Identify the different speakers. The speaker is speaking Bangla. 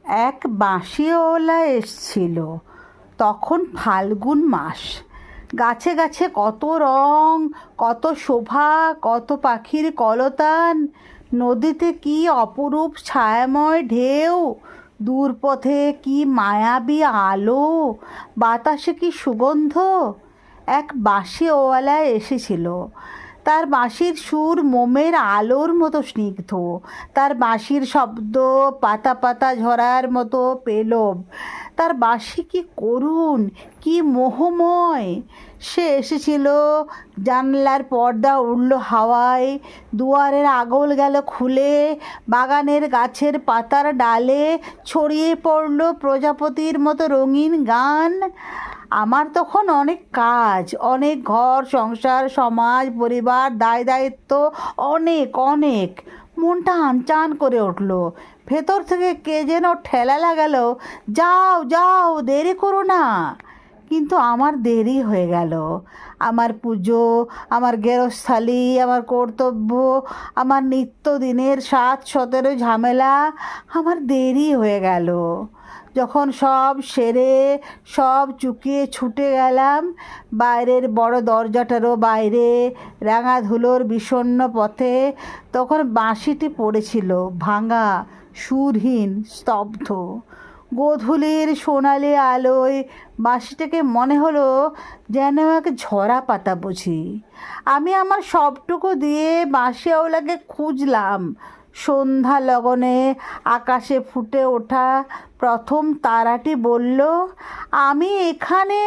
Speaker 1: এক বাঁশিওয়ালা এসছিল। তখন ফাল্গুন মাস। গাছে গাছে কত রং, কত শোভা, কত পাখির কলতান। নদীতে কি অপরূপ ছায়াময় ঢেউ, দূরপথে কি মায়াবী আলো, বাতাসে কি সুগন্ধ। এক বাঁশিওয়ালা এসেছিল। তার বাঁশির সুর মোমের আলোর মতো স্নিগ্ধ, তার বাঁশির শব্দ পাতা পাতা ঝরার মতো পেলব। তার বাঁশি কি করুণ, কি মোহময়। সে এসেছিল, জানলার পর্দা উড়ল হাওয়ায়, দুয়ারের আগল গেল খুলে, বাগানের গাছের পাতার ডালে ছড়িয়ে পড়ল প্রজাপতির মতো রঙিন গান। আমার তখন অনেক কাজ, অনেক ঘর সংসার সমাজ পরিবার দায় দায়িত্ব, অনেক অনেক। মনটা আনচান করে উঠল। ভেতর থেকে কে যেন ঠেলা লাগালো, যাও যাও, দেরি করো না। কিন্তু আমার দেরি হয়ে গেল। আমার পুজো, আমার গেরস্থালি, আমার কর্তব্য, আমার নিত্যদিনের ৭-১৭ ঝামেলা, আমার দেরি হয়ে গেল। যখন সব সেরে সব চুকিয়ে ছুটে গেলাম বাইরের বড় দরজাটারও বাইরে, রাঙা ধুলোর বিষণ্ণ পথে, তখন বাঁশিটি পড়েছিল ভাঙা, সুরহীন, স্তব্ধ। গোধূলির সোনালি আলোয় বাঁশিটাকে মনে হলো যেন এক ঝরা পাতা বুঝি। আমি আমার সবটুকু দিয়ে বাঁশিওয়ালাকে খুঁজলাম। সন্ধ্যা লগনে আকাশে ফুটে ওঠা প্রথম তারাটি বলল, আমি এখানে।